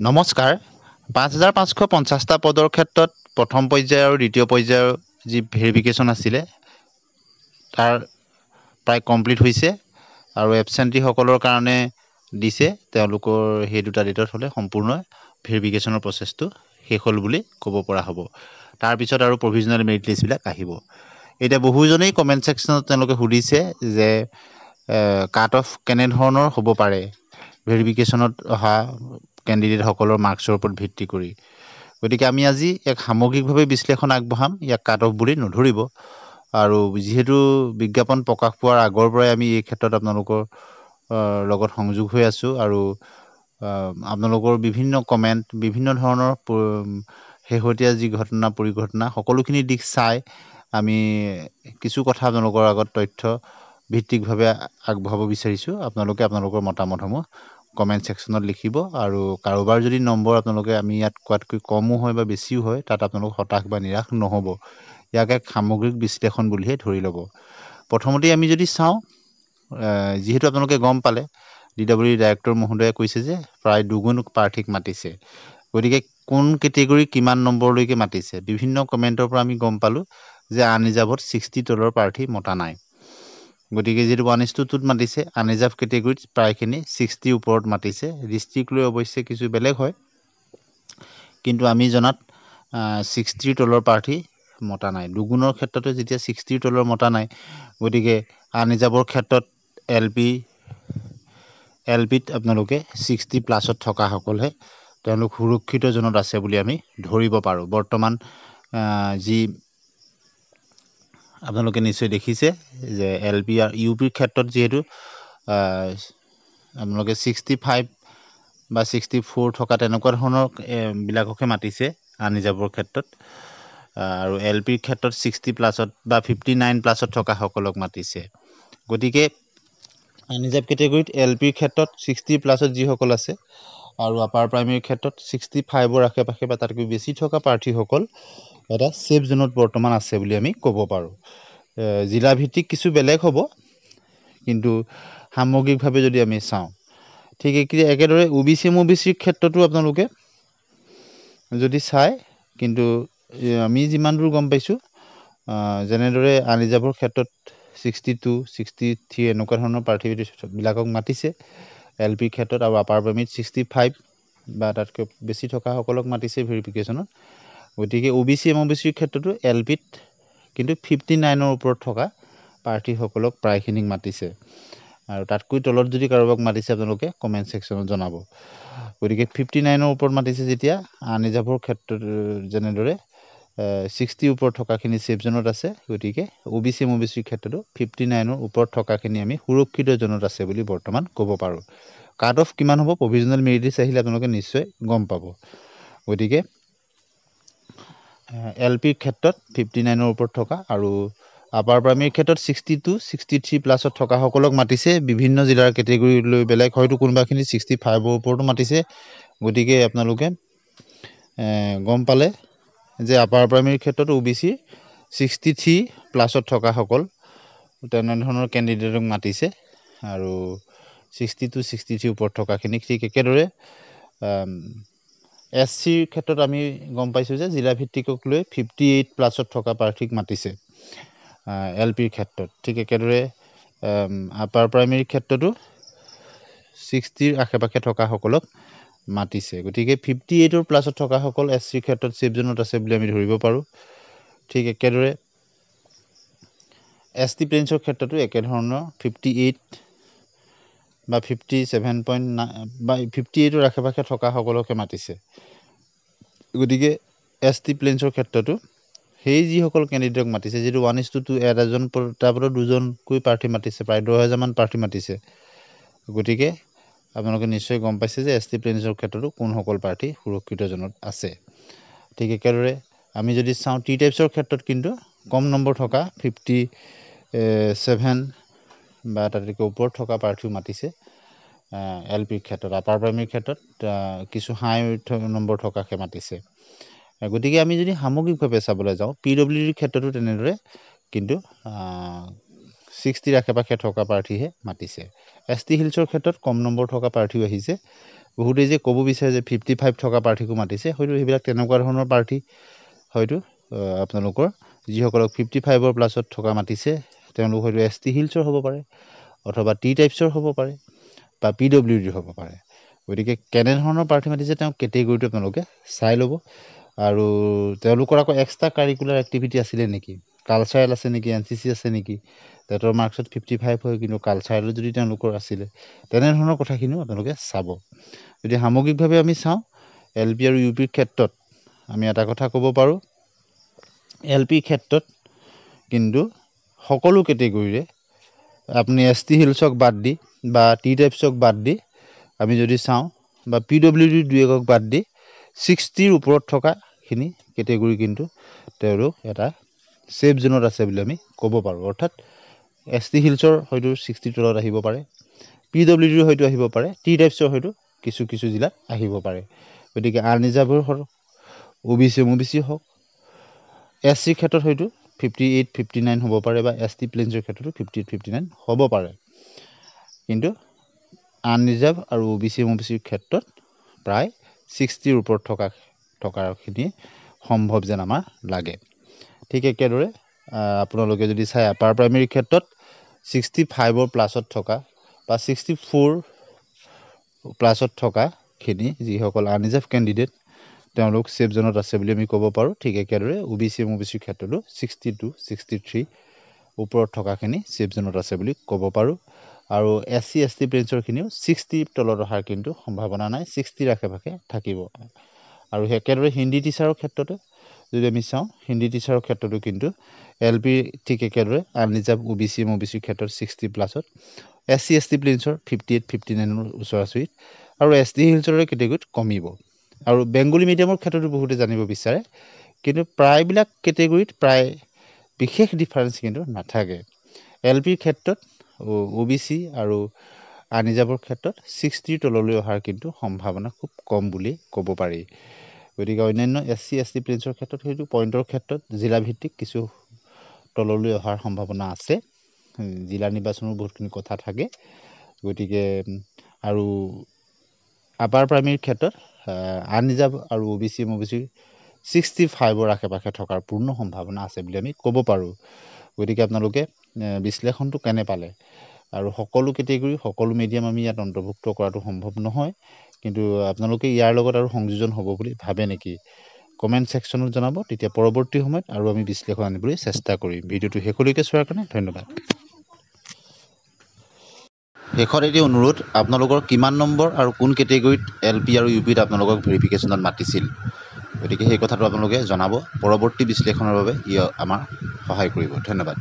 নমস্কাৰ ৫৫৫০টা পদৰ ক্ষেত্ৰত প্ৰথম পৰ্যায় আৰু দ্বিতীয় পৰ্যায়ৰ যি ভেৰিফিকেশ্যন আছিলে তাৰ প্ৰায় কমপ্লিট হৈছে আৰু এবচেণ্টিসকলৰ কাৰণে দিছে তেওঁলোকৰ সেই দুটা ডেটত হ'লে সম্পূৰ্ণ ভেৰিফিকেশ্যনৰ প্ৰচেছটো শেষ হ'ল বুলি ক'ব পৰা হ'ব। তাৰপিছত আৰু প্ৰভিজনেল মেৰিট লিষ্টবিলাক আহিব। এতিয়া বহুজনেই কমেণ্ট ছেকশ্যনত তেওঁলোকে সুধিছে যে কাট অফ কেনেধৰণৰ হ'ব পাৰে ভেৰিফিকেশ্যনত অহা কেণ্ডিডেটসকলৰ মাৰ্কছৰ ওপৰত ভিত্তি কৰি। গতিকে আমি আজি এক সামগ্ৰিকভাৱে বিশ্লেষণ আগবঢ়াম, ইয়াক কাট অফ বুলি নধৰিব। আৰু যিহেতু বিজ্ঞাপন প্ৰকাশ পোৱাৰ আগৰ পৰাই আমি এই ক্ষেত্ৰত আপোনালোকৰ লগত সংযোগ হৈ আছোঁ আৰু আপোনালোকৰ বিভিন্ন কমেণ্ট, বিভিন্ন ধৰণৰ শেহতীয়া যি ঘটনা পৰিঘটনা সকলোখিনি দিশ চাই আমি কিছু কথা আপোনালোকৰ আগত তথ্য ভিত্তিকভাৱে আগবঢ়াব বিচাৰিছোঁ। আপোনালোকে আপোনালোকৰ মতামতসমূহ কমেণ্ট ছেকশ্যনত লিখিব আৰু কাৰোবাৰ যদি নম্বৰ আপোনালোকে আমি ইয়াত কোৱাতকৈ কমো হয় বা বেছিও হয় তাত আপোনালোক হতাশ বা নিৰাশ নহ'ব। ইয়াক এক সামগ্ৰিক বিশ্লেষণ বুলিহে ধৰি ল'ব। প্ৰথমতেই আমি যদি চাওঁ, যিহেতু আপোনালোকে গম পালে DWD ডাইৰেক্টৰ মহোদয়ে কৈছে যে প্ৰায় দুগুণ প্ৰাৰ্থীক মাতিছে। গতিকে কোন কেটেগৰী কিমান নম্বৰলৈকে মাতিছে, বিভিন্ন কমেণ্টৰ পৰা আমি গম পালোঁ যে আনৰিজাৰ্ভত 60 তলৰ প্ৰাৰ্থী মতা নাই। গতিকে যিটো 1:2 মাতিছে, আনৰিজাৰ্ভ কেটেগৰীত প্ৰায়খিনি 60 ওপৰত মাতিছে। ডিষ্ট্ৰিক্ট লৈ অৱশ্যে কিছু বেলেগ হয়, কিন্তু আমি জনাত 60 তলৰ প্ৰাৰ্থী মতা নাই। দুগুণৰ ক্ষেত্ৰতে যেতিয়া 60 তলৰ মতা নাই, গতিকে আনৰিজাৰ্ভৰ ক্ষেত্ৰত এল পিত আপোনালোকে 60+ থকাসকলহে তেওঁলোক সুৰক্ষিত জোনত আছে বুলি আমি ধৰিব পাৰোঁ। বৰ্তমান যি আপোনালোকে নিশ্চয় দেখিছে যে LP আৰু UPৰ ক্ষেত্ৰত যিহেতু আপোনালোকে 65 বা 64 থকা তেনেকুৱা ধৰণৰ বিলাককহে মাতিছে আনৰিজাৰ্ভৰ ক্ষেত্ৰত, আৰু LPৰ ক্ষেত্ৰত 60+ বা 59+ থকাসকলক মাতিছে। গতিকে আনৰিজাৰ্ভ কেটেগৰীত LPৰ ক্ষেত্ৰত 60+ যিসকল আছে আৰু আপাৰ প্ৰাইমেৰীৰ ক্ষেত্ৰত 65ৰ আশে-পাশে বা তাতকৈ বেছি থকা প্ৰাৰ্থীসকল এটা ছেফ জোনত বৰ্তমান আছে বুলি আমি ক'ব পাৰোঁ। জিলাভিত্তিক কিছু বেলেগ হ'ব, কিন্তু সামগ্ৰিকভাৱে যদি আমি চাওঁ, ঠিক একেদৰে OBC MOBCৰ ক্ষেত্ৰতো আপোনালোকে যদি চায়, কিন্তু আমি যিমান দূৰ গম পাইছোঁ যেনেদৰে আনৰিজাৰ্ভৰ ক্ষেত্ৰত 62, 63 এনেকুৱা ধৰণৰ প্ৰাৰ্থীবিলাকক মাতিছে LPৰ ক্ষেত্ৰত, আৰু আপাৰ প্ৰাইমেৰীত 65 বা তাতকৈ বেছি থকাসকলক মাতিছে ভেৰিফিকেশ্যনত। গতিকে OBC MOBCৰ ক্ষেত্ৰতো LPত কিন্তু 59ৰ ওপৰত থকা প্ৰাৰ্থীসকলক প্ৰায়খিনিক মাতিছে, আৰু তাতকৈ তলত যদি কাৰোবাক মাতিছে আপোনালোকে কমেণ্ট ছেকশ্যনত জনাব। গতিকে 59ৰ ওপৰত মাতিছে যেতিয়া আনৰিজাৰ্ভৰ ক্ষেত্ৰত যেনেদৰে 60 ওপৰত থকাখিনি ছেফ জোনত আছে, গতিকে OBC MOBCৰ ক্ষেত্ৰতো 59ৰ ওপৰত থকাখিনি আমি সুৰক্ষিত জোনত আছে বুলি বৰ্তমান ক'ব পাৰোঁ। কাট অফ কিমান হ'ব প্ৰভিজনেল মেৰিট লিষ্ট আহিলে আপোনালোকে নিশ্চয় গম পাব। গতিকে LPৰ ক্ষেত্ৰত 59ৰ ওপৰত থকা আৰু আপাৰ প্ৰাইমেৰীৰ ক্ষেত্ৰত 62, 63+ থকাসকলক মাতিছে। বিভিন্ন জিলাৰ কেটেগৰী লৈ বেলেগ, হয়তো কোনোবাখিনি 65ৰ ওপৰতো মাতিছে। গতিকে আপোনালোকে গম পালে যে আপাৰ প্ৰাইমেৰীৰ ক্ষেত্ৰত OBC 63+ থকাসকল তেনেধৰণৰ কেণ্ডিডেটক মাতিছে, আৰু 62, 63 ওপৰত থকাখিনিক। ঠিক একেদৰে SCৰ ক্ষেত্ৰত আমি গম পাইছোঁ যে জিলাভিত্তিকক লৈ 58+ থকা প্ৰাৰ্থীক মাতিছে LPৰ ক্ষেত্ৰত। ঠিক একেদৰে আপাৰ প্ৰাইমেৰীৰ ক্ষেত্ৰতো 60ৰ আশে-পাশে থকাসকলক মাতিছে। গতিকে 58+ থকাসকল SCৰ ক্ষেত্ৰত ছেফ জোনত আছে বুলি আমি ধৰিব পাৰোঁ। ঠিক একেদৰে ST প্লেইনছৰ ক্ষেত্ৰতো একেধৰণৰ 58 বা 57.9 বা 58ৰ আশে-পাশে থকাসকলকে মাতিছে। গতিকে ST প্লেইনছৰ ক্ষেত্ৰতো সেই যিসকল কেণ্ডিডেটক মাতিছে, যিটো 1:2 এজন তাৰপৰা দুজনকৈ প্ৰাৰ্থী মাতিছে, প্ৰায় 10,000মান প্ৰাৰ্থী মাতিছে। গতিকে আপোনালোকে নিশ্চয় গম পাইছে যে ST প্লেইনছৰ ক্ষেত্ৰতো কোনসকল প্ৰাৰ্থী সুৰক্ষিত জোনত আছে। ঠিক একেদৰে আমি যদি চাওঁ T টাইপছৰ ক্ষেত্ৰত কিন্তু কম নম্বৰ থকা 57 বা তাতকৈ ওপৰত থকা প্ৰাৰ্থীও মাতিছে LPৰ ক্ষেত্ৰত। আপাৰ প্ৰাইমেৰীৰ ক্ষেত্ৰত কিছু হাই নম্বৰ থকাকে মাতিছে। গতিকে আমি যদি সামগ্ৰিকভাৱে চাবলৈ যাওঁ, PWDৰ ক্ষেত্ৰতো তেনেদৰে কিন্তু 60ৰ আশে-পাশে থকা প্ৰাৰ্থীহে মাতিছে। ST হিলছৰ ক্ষেত্ৰত কম নম্বৰ থকা প্ৰাৰ্থীও আহিছে। বহুতেই যে ক'ব বিচাৰে যে 55 থকা প্ৰাৰ্থীকো মাতিছে, হয়তো সেইবিলাক তেনেকুৱা ধৰণৰ প্ৰাৰ্থী হয়তো আপোনালোকৰ যিসকলক 55ৰ প্লাছত থকা মাতিছে তেওঁলোক হয়তো ST হিলছৰ হ'ব পাৰে অথবা T টাইপছৰ হ'ব পাৰে বা PWD হ'ব পাৰে। গতিকে কেনেধৰণৰ প্ৰাৰ্থী মাতিছে তেওঁ কেটেগৰীটো আপোনালোকে চাই ল'ব। আৰু তেওঁলোকৰ আকৌ এক্সট্ৰা কাৰিকুলাৰ এক্টিভিটি আছিলে নেকি, কালচাৰেল আছে নেকি, NCC আছে নেকি, টেটৰ মাৰ্কছত 55 হয় কিন্তু কালচাৰেল যদি তেওঁলোকৰ আছিলে, তেনেধৰণৰ কথাখিনিও আপোনালোকে চাব। যদি সামগ্ৰিকভাৱে আমি চাওঁ LP আৰু UPৰ ক্ষেত্ৰত আমি এটা কথা ক'ব পাৰোঁ, LP ক্ষেত্ৰত কিন্তু সকলো কেটেগৰীৰে আপুনি ST হিলছক বাদ দি বা T টাইপছক বাদ দি আমি যদি চাওঁ বা PWD 2-1ক বাদ দি 60ৰ ওপৰত থকাখিনি কেটেগৰী কিন্তু তেওঁলোক এটা ছেফ জোনত আছে বুলি আমি ক'ব পাৰোঁ। অৰ্থাৎ ST হিলছৰ হয়তো 60 তলত আহিব পাৰে, PWDৰ হয়তো আহিব পাৰে, T টাইপছৰ হয়তো কিছু কিছু জিলাত আহিব পাৰে। গতিকে আনৰিজাৰ্ভৰ OBC হওক, SC ক্ষেত্ৰত হয়তো 58, 59 হ'ব পাৰে বা ST প্লেনছৰ ক্ষেত্ৰতো 58, 59 হ'ব পাৰে। কিন্তু আনৰিজাৰ্ভ আৰু OBCৰ ক্ষেত্ৰত প্ৰায় 60ৰ ওপৰত থকাখিনি সম্ভৱ যেন আমাৰ লাগে। ঠিক একেদৰে আপোনালোকে যদি চাই আপাৰ প্ৰাইমেৰীৰ ক্ষেত্ৰত 65ৰ প্লাছত থকা বা 64 প্লাছত থকাখিনি যিসকল আনৰিজাৰ্ভ কেণ্ডিডেট তেওঁলোক ছেফ জোনত আছে বুলি আমি ক'ব পাৰোঁ। ঠিক একেদৰে OBCৰ ক্ষেত্ৰতো 62, 63 ওপৰত থকাখিনি ছেফ জোনত আছে বুলি ক'ব পাৰোঁ। আৰু SC ST প্লেনছৰখিনিও 60 তলত অহাৰ কিন্তু সম্ভাৱনা নাই, 60ৰ আশে-পাশে থাকিব। আৰু একেদৰে হিন্দী টিচাৰৰ ক্ষেত্ৰতে যদি আমি চাওঁ, হিন্দী টিচাৰৰ ক্ষেত্ৰতো কিন্তু LP ঠিক একেদৰে আনৰিজাৰ্ভ OBCৰ ক্ষেত্ৰত 60 প্লাছত, SC ST প্লেনছৰ 58, 59ৰ ওচৰা-ওচৰিত আৰু ST হিলছৰ কেটেগৰীত কমিব। আৰু বেংগলী মিডিয়ামৰ ক্ষেত্ৰতো বহুতে জানিব বিচাৰে, কিন্তু প্ৰায়বিলাক কেটেগৰীত প্ৰায় বিশেষ ডিফাৰেঞ্চ কিন্তু নাথাকে। LPৰ ক্ষেত্ৰত OBC আৰু আনৰিজাৰ্ভৰ ক্ষেত্ৰত 60ৰ তললৈ অহাৰ কিন্তু সম্ভাৱনা খুব কম বুলি ক'ব পাৰি। গতিকে অন্যান্য SC ST প্লেনছৰ ক্ষেত্ৰত হয়তো পইণ্টৰ ক্ষেত্ৰত জিলাভিত্তিক কিছু তললৈ অহাৰ সম্ভাৱনা আছে, জিলা নিৰ্বাচনৰ বহুতখিনি কথা থাকে। গতিকে আৰু আপাৰ প্ৰাইমেৰীৰ ক্ষেত্ৰত আনৰিজাৰ্ভ আৰু OBCৰ 65ৰ আশে-পাশে থকাৰ পূৰ্ণ সম্ভাৱনা আছে বুলি আমি ক'ব পাৰোঁ। গতিকে আপোনালোকে বিশ্লেষণটো কেনে পালে? আৰু সকলো কেটেগৰী সকলো মিডিয়াম আমি ইয়াত অন্তৰ্ভুক্ত কৰাটো সম্ভৱ নহয়, কিন্তু আপোনালোকে ইয়াৰ লগত আৰু সংযোজন হ'ব বুলি ভাবে নেকি? কমেণ্ট ছেকশ্যনত জনাব, তেতিয়া পৰৱৰ্তী সময়ত আৰু আমি বিশ্লেষণ আনিবলৈ চেষ্টা কৰিম। ভিডিঅ'টো শেষলৈকে চোৱাৰ কাৰণে ধন্যবাদ। শেষত এটি অনুৰোধ, আপোনালোকৰ কিমান নম্বৰ আৰু কোন কেটেগৰীত LP আৰু UPত আপোনালোকক ভেৰিফিকেশ্যনত মাতিছিল, গতিকে সেই কথাটো আপোনালোকে জনাব। পৰৱৰ্তী বিশ্লেষণৰ বাবে ই আমাৰ সহায় কৰিব। ধন্যবাদ।